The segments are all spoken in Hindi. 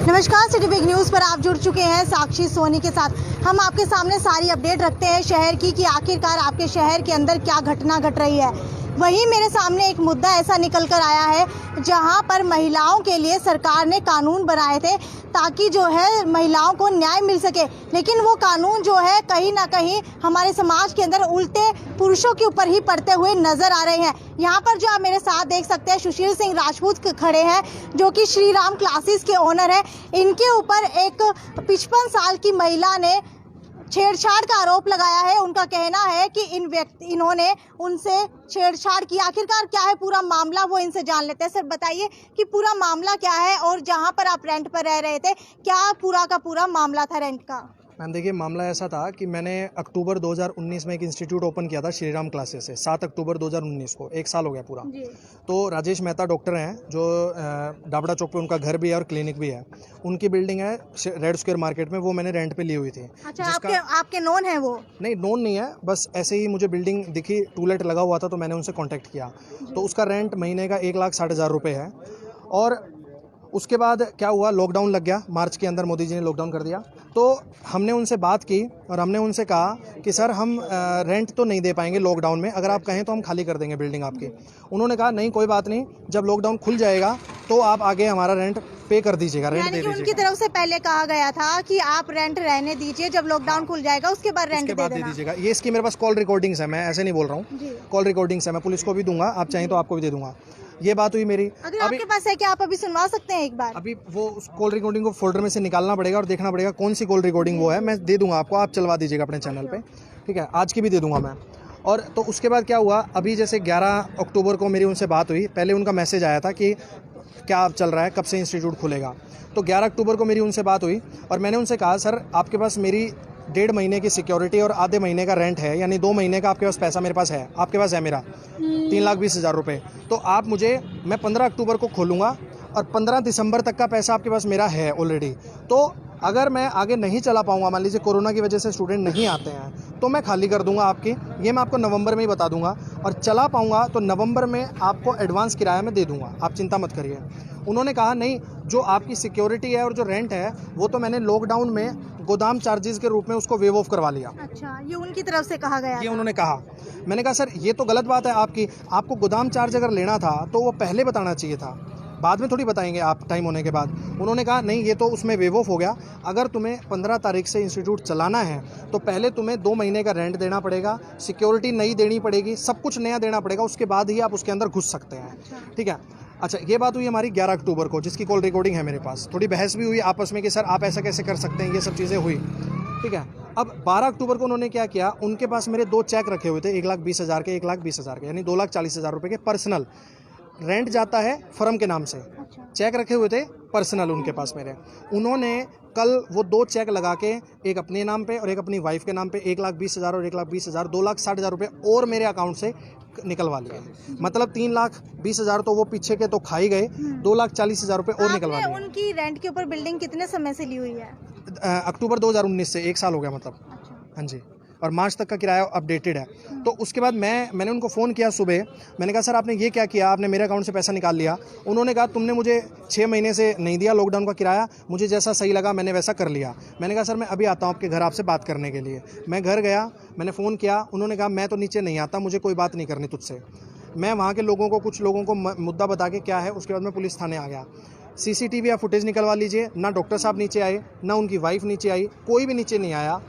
नमस्कार, सिटी बिग न्यूज़ पर आप जुड़ चुके हैं साक्षी सोनी के साथ। हम आपके सामने सारी अपडेट रखते हैं शहर की कि आखिरकार आपके शहर के अंदर क्या घटना घट रही है। वहीं मेरे सामने एक मुद्दा ऐसा निकल कर आया है जहां पर महिलाओं के लिए सरकार ने कानून बनाए थे ताकि जो है महिलाओं को न्याय मिल सके, लेकिन वो कानून जो है कहीं ना कहीं हमारे समाज के अंदर उल्टे पुरुषों के ऊपर ही पड़ते हुए नजर आ रहे हैं। यहाँ पर जो आप मेरे साथ देख सकते हैं सुशील सिंह राजपूत खड़े हैं जो कि श्री राम क्लासेस के ओनर हैं। इनके ऊपर एक 55 साल की महिला ने छेड़छाड़ का आरोप लगाया है। उनका कहना है कि इन्होंने उनसे छेड़छाड़ की। आखिरकार क्या है पूरा मामला, वो इनसे जान लेते हैं। सर बताइए कि पूरा मामला क्या है और जहां पर आप रेंट पर रह रहे थे क्या पूरा का पूरा मामला था रेंट का? मैम देखिए, मामला ऐसा था कि मैंने अक्टूबर 2019 में एक इंस्टीट्यूट ओपन किया था श्री राम क्लासेस से, 7 अक्टूबर 2019 को, 1 साल हो गया पूरा। तो राजेश मेहता डॉक्टर हैं जो डाबड़ा चौक पे उनका घर भी है और क्लिनिक भी है। उनकी बिल्डिंग है रेड स्क्वायर मार्केट में, वो मैंने रेंट पे ली हुई थी। अच्छा, आपके नोन है वो? नहीं, नोन नहीं है, बस ऐसे ही मुझे बिल्डिंग दिखी, टूलेट लगा हुआ था तो मैंने उनसे कॉन्टैक्ट किया। तो उसका रेंट महीने का 1,60,000 रुपये है। और उसके बाद क्या हुआ, लॉकडाउन लग गया, मार्च के अंदर मोदी जी ने लॉकडाउन कर दिया। तो हमने उनसे बात की और हमने उनसे कहा कि सर हम रेंट तो नहीं दे पाएंगे लॉकडाउन में, अगर आप कहें तो हम खाली कर देंगे बिल्डिंग आपकी। उन्होंने कहा नहीं कोई बात नहीं, जब लॉकडाउन खुल जाएगा तो आप आगे हमारा रेंट पे कर दीजिएगा, रेंट दे दीजिएगा। उनकी तरफ से पहले कहा गया था कि आप रेंट रहने दीजिए, जब लॉकडाउन खुल जाएगा उसके बाद रेंट दे दीजिएगा। ये इसकी मेरे पास कॉल रिकॉर्डिंग्स है, मैं ऐसे नहीं बोल रहा हूँ, कॉल रिकॉर्डिंग्स है, मैं पुलिस को भी दूंगा, आप चाहें तो आपको भी दे दूंगा। ये बात हुई मेरी। अगर आपके पास है क्या आप अभी सुनवा सकते हैं एक बार? अभी वो उस कॉल रिकॉर्डिंग को फोल्डर में से निकालना पड़ेगा और देखना पड़ेगा कौन सी कॉल रिकॉर्डिंग वो है। मैं दे दूंगा आपको, आप चलवा दीजिएगा अपने चैनल पे, ठीक है? आज की भी दे दूंगा मैं। और तो उसके बाद क्या हुआ, अभी जैसे 11 अक्टूबर को मेरी उनसे बात हुई। पहले उनका मैसेज आया था कि क्या चल रहा है, कब से इंस्टीट्यूट खुलेगा। तो 11 अक्टूबर को मेरी उनसे बात हुई और मैंने उनसे कहा सर आपके पास मेरी 1.5 महीने की सिक्योरिटी और आधे महीने का रेंट है, यानी 2 महीने का आपके पास पैसा मेरे पास है, आपके पास है मेरा 3,20,000 रुपये। तो आप मुझे, मैं 15 अक्टूबर को खोलूँगा और 15 दिसंबर तक का पैसा आपके पास मेरा है ऑलरेडी। तो अगर मैं आगे नहीं चला पाऊँगा, मान लीजिए कोरोना की वजह से स्टूडेंट नहीं आते हैं, तो मैं खाली कर दूंगा आपकी, ये मैं आपको नवंबर में ही बता दूंगा। और चला पाऊँगा तो नवंबर में आपको एडवांस किराया में दे दूंगा, आप चिंता मत करिए। उन्होंने कहा नहीं, जो आपकी सिक्योरिटी है और जो रेंट है वो तो मैंने लॉकडाउन में गोदाम चार्जेस के रूप में उसको वेव ऑफ करवा लिया। अच्छा, ये उनकी तरफ से कहा गया? ये उन्होंने कहा। मैंने कहा सर ये तो गलत बात है आपकी, आपको गोदाम चार्ज अगर लेना था तो वो पहले बताना चाहिए था, बाद में थोड़ी बताएंगे आप टाइम होने के बाद। उन्होंने कहा नहीं ये तो उसमें वेव ऑफ हो गया, अगर तुम्हें 15 तारीख से इंस्टीट्यूट चलाना है तो पहले तुम्हें 2 महीने का रेंट देना पड़ेगा, सिक्योरिटी नई देनी पड़ेगी, सब कुछ नया देना पड़ेगा, उसके बाद ही आप उसके अंदर घुस सकते हैं, ठीक है? अच्छा, ये बात हुई हमारी 11 अक्टूबर को, जिसकी कॉल रिकॉर्डिंग है मेरे पास। थोड़ी बहस भी हुई आपस में कि सर आप ऐसा कैसे कर सकते हैं, ये सब चीज़ें हुई, ठीक है? अब 12 अक्टूबर को उन्होंने क्या किया, उनके पास मेरे 2 चेक रखे हुए थे, 1,20,000 के, 1,20,000 के, यानी 2,40,000 रुपये के पर्सनल। रेंट जाता है फर्म के नाम से, चेक रखे हुए थे पर्सनल उनके पास मेरे। उन्होंने कल वो 2 चेक लगा के, एक अपने नाम पे और एक अपनी वाइफ के नाम पे, 1,20,000 और 1,20,000, 2,60,000 रुपये और मेरे अकाउंट से निकलवा लिए। मतलब 3,20,000 तो वो पीछे के तो खा ही गए, 2,40,000 रुपये और निकलवा लिए। उनकी रेंट के ऊपर बिल्डिंग कितने समय से ली हुई है? अक्टूबर 2019 से, 1 साल हो गया मतलब। हाँ जी, और मार्च तक का किराया अपडेटेड है। तो उसके बाद मैंने उनको फ़ोन किया सुबह, मैंने कहा सर आपने ये क्या किया, आपने मेरे अकाउंट से पैसा निकाल लिया। उन्होंने कहा तुमने मुझे 6 महीने से नहीं दिया लॉकडाउन का किराया, मुझे जैसा सही लगा मैंने वैसा कर लिया। मैंने कहा सर मैं अभी आता हूँ आपके घर आपसे बात करने के लिए। मैं घर गया, मैंने फ़ोन किया, उन्होंने कहा मैं तो नीचे नहीं आता, मुझे कोई बात नहीं करनी तुझसे। मैं वहाँ के लोगों को, कुछ लोगों को मुद्दा बता के क्या है, उसके बाद मैं पुलिस थाने आ गया। CCTV या फुटेज निकलवा लीजिए, ना डॉक्टर साहब नीचे आए, ना उनकी वाइफ नीचे आई, कोई भी नीचे नहीं आया।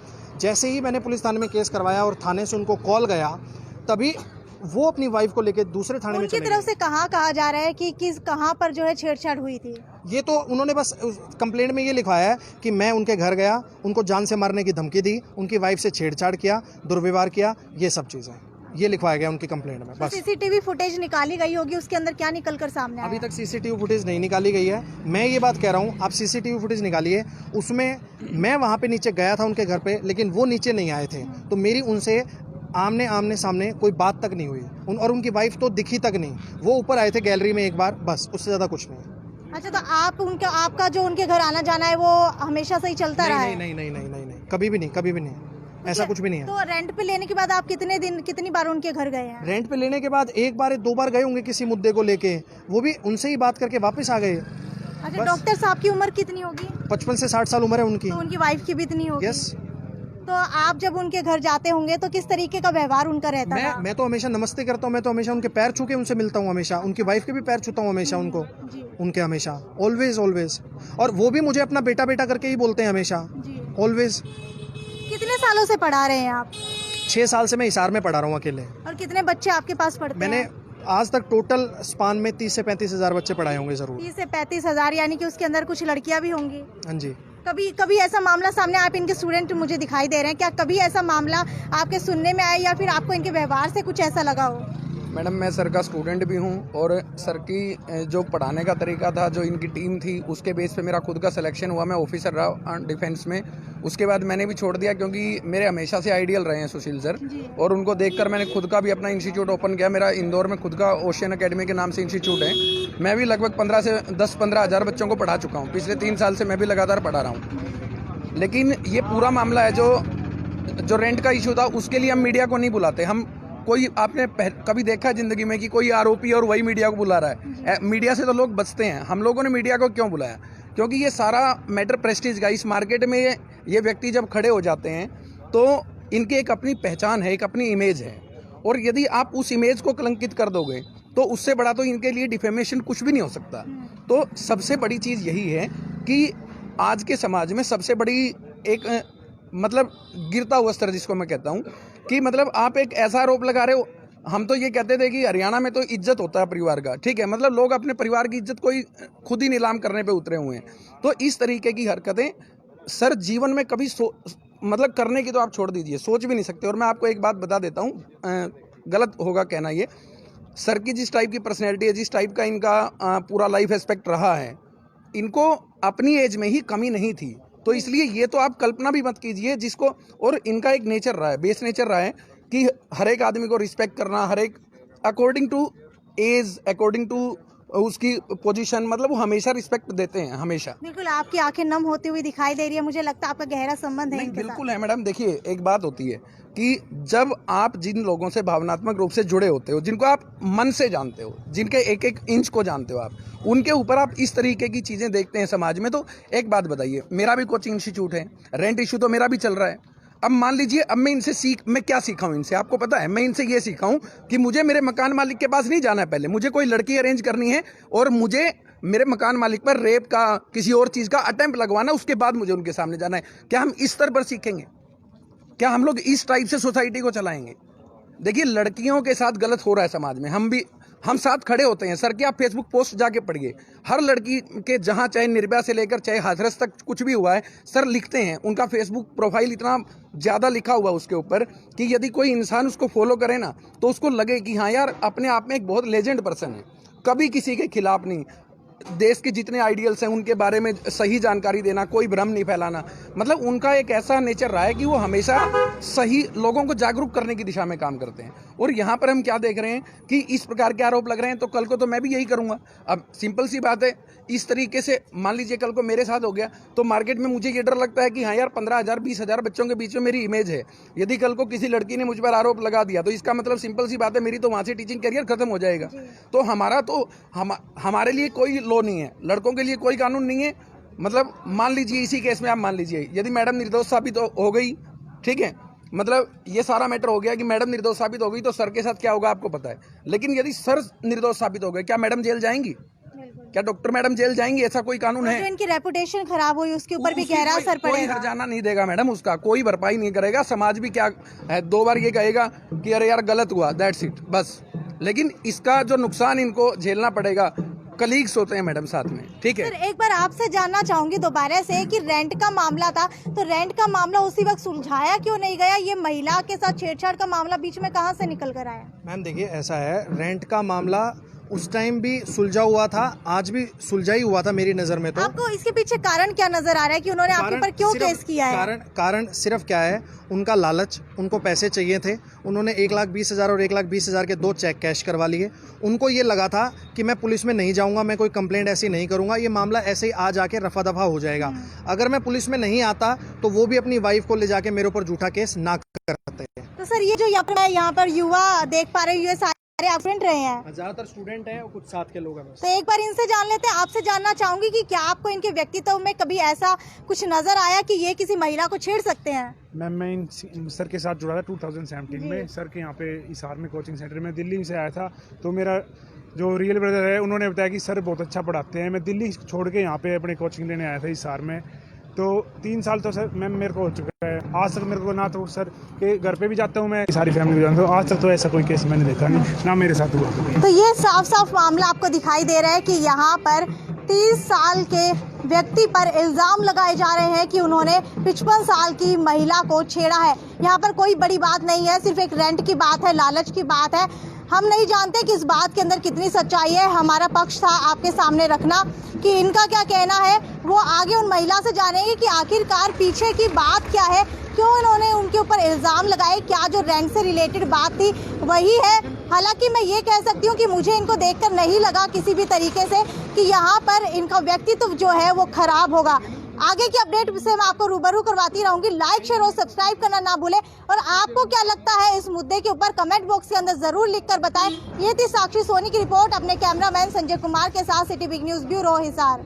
जैसे ही मैंने पुलिस थाने में केस करवाया और थाने से उनको कॉल गया, तभी वो अपनी वाइफ को लेकर दूसरे थाने में चले गए। उनकी तरफ से कहा जा रहा है कि किस कहाँ पर जो है छेड़छाड़ हुई थी? ये तो उन्होंने बस कंप्लेंट में ये लिखवाया है कि मैं उनके घर गया, उनको जान से मारने की धमकी दी, उनकी वाइफ से छेड़छाड़ किया, दुर्व्यवहार किया, ये सब चीज़ें ये लिखवाया गया उनकी कंप्लेंट में। बस CCTV फुटेज निकाली गई होगी, उसके अंदर क्या निकल कर सामने आया? अभी तक CCTV फुटेज नहीं निकाली गई है। मैं ये बात कह रहा हूँ, आप CCTV फुटेज निकालिए। उसमें मैं वहाँ पे नीचे गया था उनके घर पे, लेकिन वो नीचे नहीं आए थे, तो मेरी उनसे आमने सामने कोई बात तक नहीं हुई। और उनकी वाइफ तो दिखी तक नहीं, वो ऊपर आए थे गैलरी में एक बार, बस, उससे ज़्यादा कुछ नहीं। अच्छा, तो आपका जो उनके घर आना जाना है वो हमेशा से ही चलता रहा है? नहीं, कभी भी नहीं, ऐसा कुछ भी नहीं है। तो रेंट पे लेने के बाद आप कितनी बार उनके घर गए हैं? रेंट पे लेने के बाद 1 बार 2 बार गए होंगे किसी मुद्दे को लेके, वो भी उनसे ही बात करके वापस आ गए। अच्छा, बस। डॉक्टर साहब की उम्र कितनी होगी? 55 से 60 साल उम्र है उनकी। तो उनकी वाइफ की भी इतनी होगी। यस। तो आप जब उनके घर जाते होंगे तो किस तरीके का व्यवहार उनका रहता था? मैं तो हमेशा नमस्ते करता हूँ, मैं तो हमेशा उनके पैर छू के उनसे मिलता हूँ, हमेशा उनकी वाइफ के भी पैर छूता हूँ हमेशा उनको, जी उनके हमेशा, ऑलवेज ऑलवेज। और वो भी मुझे अपना बेटा बेटा करके ही बोलते हैं हमेशा, जी। ऑलवेज। कितने सालों से पढ़ा रहे हैं आप? 6 साल से मैं हिसार में पढ़ा रहा हूँ अकेले। और कितने बच्चे आपके पास पढ़ते मैंने हैं? आज तक टोटल स्पान में 30 से 35 हज़ार बच्चे पढ़ाए होंगे ज़रूर। 30 से 35 हजार, यानी कि उसके अंदर कुछ लड़कियां भी होंगी। हाँ जी। कभी कभी ऐसा मामला सामने, आप इनके स्टूडेंट मुझे दिखाई दे रहे हैं, क्या कभी ऐसा मामला आपके सुनने में आया या फिर आपको इनके व्यवहार से कुछ ऐसा लगा हो? मैडम, मैं सर का स्टूडेंट भी हूँ और सर की जो पढ़ाने का तरीका था, जो इनकी टीम थी, उसके बेस पे मेरा खुद का सिलेक्शन हुआ। मैं ऑफिसर रहा डिफेंस में। उसके बाद मैंने भी छोड़ दिया क्योंकि मेरे हमेशा से आइडियल रहे हैं सुशील सर, और उनको देखकर मैंने खुद का भी अपना इंस्टीट्यूट ओपन किया। मेरा इंदौर में खुद का ओशियन एकेडमी के नाम से इंस्टीट्यूट है। मैं भी लगभग 10-15 हज़ार बच्चों को पढ़ा चुका हूँ। पिछले 3 साल से मैं भी लगातार पढ़ा रहा हूँ। लेकिन ये पूरा मामला है जो रेंट का इशू था, उसके लिए हम मीडिया को नहीं बुलाते। हम कोई आपने कभी देखा जिंदगी में कि कोई आरोपी और वही मीडिया को बुला रहा है? मीडिया से तो लोग बचते हैं। हम लोगों ने मीडिया को क्यों बुलाया? क्योंकि ये सारा मैटर प्रेस्टीज का। इस मार्केट में ये व्यक्ति जब खड़े हो जाते हैं तो इनकी एक अपनी पहचान है, एक अपनी इमेज है, और यदि आप उस इमेज को कलंकित कर दोगे तो उससे बड़ा तो इनके लिए डिफेमेशन कुछ भी नहीं हो सकता। तो सबसे बड़ी चीज़ यही है कि आज के समाज में सबसे बड़ी एक मतलब गिरता हुआ स्तर जिसको मैं कहता हूँ कि मतलब आप एक ऐसा आरोप लगा रहे हो। हम तो ये कहते थे कि हरियाणा में तो इज्जत होता है परिवार का, ठीक है, मतलब लोग अपने परिवार की इज्जत कोई खुद ही नीलाम करने पे उतरे हुए हैं। तो इस तरीके की हरकतें सर जीवन में कभी मतलब करने की तो आप छोड़ दीजिए, सोच भी नहीं सकते। और मैं आपको एक बात बता देता हूँ, गलत होगा कहना ये, सर की जिस टाइप की पर्सनैलिटी है, जिस टाइप का इनका पूरा लाइफ एस्पेक्ट रहा है, इनको अपनी एज में ही कमी नहीं थी। तो इसलिए ये तो आप कल्पना भी मत कीजिए जिसको, और इनका एक नेचर रहा है, बेस नेचर रहा है कि हर एक आदमी को रिस्पेक्ट करना, हर एक according to age, according to उसकी पोजीशन, मतलब वो हमेशा रिस्पेक्ट देते हैं, हमेशा। बिल्कुल, आपकी आंखें नम होती हुई दिखाई दे रही है। मुझे लगता है आपका गहरा संबंध है नहीं, इनके साथ। बिल्कुल है मैडम। देखिए, एक बात होती है कि जब आप जिन लोगों से भावनात्मक रूप से जुड़े होते हो, जिनको आप मन से जानते हो, जिनके एक एक इंच को जानते हो आप, उनके ऊपर आप इस तरीके की चीज़ें देखते हैं समाज में। तो एक बात बताइए, मेरा भी कोचिंग इंस्टीट्यूट है, रेंट इशू तो मेरा भी चल रहा है। अब मान लीजिए, अब मैं इनसे मैं क्या सीखा हूँ इनसे, आपको पता है? मैं इनसे ये सीखा हूँ कि मुझे मेरे मकान मालिक के पास नहीं जाना है, पहले मुझे कोई लड़की अरेंज करनी है और मुझे मेरे मकान मालिक पर रेप का, किसी और चीज़ का अटेम्प्ट लगवाना, उसके बाद मुझे उनके सामने जाना है। क्या हम इस स्तर पर सीखेंगे? क्या हम लोग इस टाइप से सोसाइटी को चलाएंगे? देखिए, लड़कियों के साथ गलत हो रहा है समाज में, हम साथ खड़े होते हैं। सर की आप फेसबुक पोस्ट जाके पढ़िए, हर लड़की के जहां चाहे निर्भया से लेकर चाहे हाथरस तक कुछ भी हुआ है, सर लिखते हैं। उनका फेसबुक प्रोफाइल इतना ज़्यादा लिखा हुआ उसके ऊपर कि यदि कोई इंसान उसको फॉलो करे ना तो उसको लगे कि हाँ यार, अपने आप में एक बहुत लेजेंड पर्सन है, कभी किसी के खिलाफ नहीं। देश के जितने आइडियल्स हैं उनके बारे में सही जानकारी देना, कोई भ्रम नहीं फैलाना, मतलब उनका एक ऐसा नेचर रहा है कि वो हमेशा सही लोगों को जागरूक करने की दिशा में काम करते हैं। और यहाँ पर हम क्या देख रहे हैं कि इस प्रकार के आरोप लग रहे हैं, तो कल को तो मैं भी यही करूँगा। अब सिंपल सी बात है, इस तरीके से मान लीजिए कल को मेरे साथ हो गया तो मार्केट में मुझे ये डर लगता है कि हाँ यार, 15,000 20,000 बच्चों के बीच में मेरी इमेज है। यदि कल को किसी लड़की ने मुझ पर आरोप लगा दिया तो इसका मतलब सिंपल सी बात है, मेरी तो वहाँ से टीचिंग करियर खत्म हो जाएगा। तो हमारे लिए कोई लॉ नहीं है, लड़कों के लिए कोई कानून नहीं है। मतलब मान लीजिए इसी केस में आप मान लीजिए यदि मैडम निर्दोष साबित हो गई, ठीक है, मतलब ये सारा मैटर हो गया कि मैडम निर्दोष साबित हो गई, तो सर के साथ क्या होगा आपको पता है। लेकिन यदि सर निर्दोष साबित हो गए, क्या मैडम जेल जाएंगी? क्या डॉक्टर मैडम जेल जाएंगी? ऐसा कोई कानून है? जो इनकी रेपुटेशन खराब हुई उसके ऊपर भी गहरा असर कोई पड़ेगा। हर्जाना नहीं देगा मैडम, उसका कोई भरपाई नहीं करेगा। समाज भी क्या है, 2 बार ये कहेगा कि अरे यार गलत हुआ, दैट्स इट, बस। लेकिन इसका जो नुकसान इनको झेलना पड़ेगा, कलीग्स होते हैं मैडम साथ में, ठीक है। सर, एक बार आपसे जानना चाहूंगी दोबारा से कि रेंट का मामला था, तो रेंट का मामला उसी वक्त सुलझाया क्यों नहीं गया? ये महिला के साथ छेड़छाड़ का मामला बीच में कहां से निकल कर आया? मैम देखिए, ऐसा है, रेंट का मामला उस टाइम भी सुलझा हुआ था, आज भी सुलझा ही हुआ था मेरी नज़र में। तो आपको इसके पीछे कारण क्या नजर आ रहा है कि उन्होंने आपके ऊपर क्यों केस किया है? कारण सिर्फ क्या है, उनका लालच, उनको पैसे चाहिए थे। उन्होंने 1,20,000 और 1,20,000 के 2 चेक कैश करवा लिए। उनको ये लगा था कि मैं पुलिस में नहीं जाऊंगा, मैं कोई कंप्लेंट ऐसी नहीं करूंगा, ये मामला ऐसे ही आ जाके रफा दफा हो जाएगा। अगर मैं पुलिस में नहीं आता तो वो भी अपनी वाइफ को ले जाके मेरे ऊपर झूठा केस ना करते। तो सर, ये जो यहाँ पर युवा देख पा रहे हैं, अरे आप स्टूडेंट रहे हैं, ज़्यादातर स्टूडेंट हैं और कुछ साथ के लोग हैं बस। तो एक बार इनसे जान लेते हैं। आपसे जानना चाहूंगी कि क्या आपको इनके व्यक्तित्व में कभी ऐसा कुछ नजर आया कि ये किसी महिला को छेड़ सकते हैं? मैम मैं इन सर के साथ जुड़ा था 2017 में। सर के यहाँ पे हिसार में कोचिंग सेंटर में दिल्ली से आया था। तो मेरा जो रियल ब्रदर है उन्होंने बताया कि सर बहुत अच्छा पढ़ाते हैं। मैं दिल्ली छोड़ के यहाँ पे अपने कोचिंग लेने आया था हिसार में। तो 3 साल तो सर मैम मेरे को हो चुका है। आज तक मेरे को ना तो सर के घर पे भी जाता हूँ, मैं सारी फैमिली को जानता हूँ, आज तक तो ऐसा कोई केस मैंने देखा नहीं, ना मेरे साथ हुआ। तो ये साफ साफ मामला आपको दिखाई दे रहा है कि यहाँ पर 30 साल के व्यक्ति पर इल्जाम लगाए जा रहे हैं कि उन्होंने 55 साल की महिला को छेड़ा है। यहाँ पर कोई बड़ी बात नहीं है, सिर्फ एक रेंट की बात है, लालच की बात है। हम नहीं जानते कि इस बात के अंदर कितनी सच्चाई है। हमारा पक्ष था आपके सामने रखना कि इनका क्या कहना है। वो आगे उन महिला से जानेंगे कि आखिरकार पीछे की बात क्या है, क्यों इन्होंने उनके ऊपर इल्ज़ाम लगाए, क्या जो रेंट से रिलेटेड बात थी वही है। हालांकि मैं ये कह सकती हूँ कि मुझे इनको देखकर नहीं लगा किसी भी तरीके से कि यहाँ पर इनका व्यक्तित्व जो है वो खराब होगा। आगे की अपडेट से मैं आपको रूबरू करवाती रहूंगी। लाइक, शेयर और सब्सक्राइब करना ना भूलें। और आपको क्या लगता है इस मुद्दे के ऊपर कमेंट बॉक्स के अंदर जरूर लिखकर बताएं। ये थी साक्षी सोनी की रिपोर्ट अपने कैमरामैन संजय कुमार के साथ, city big news bureau Hisar.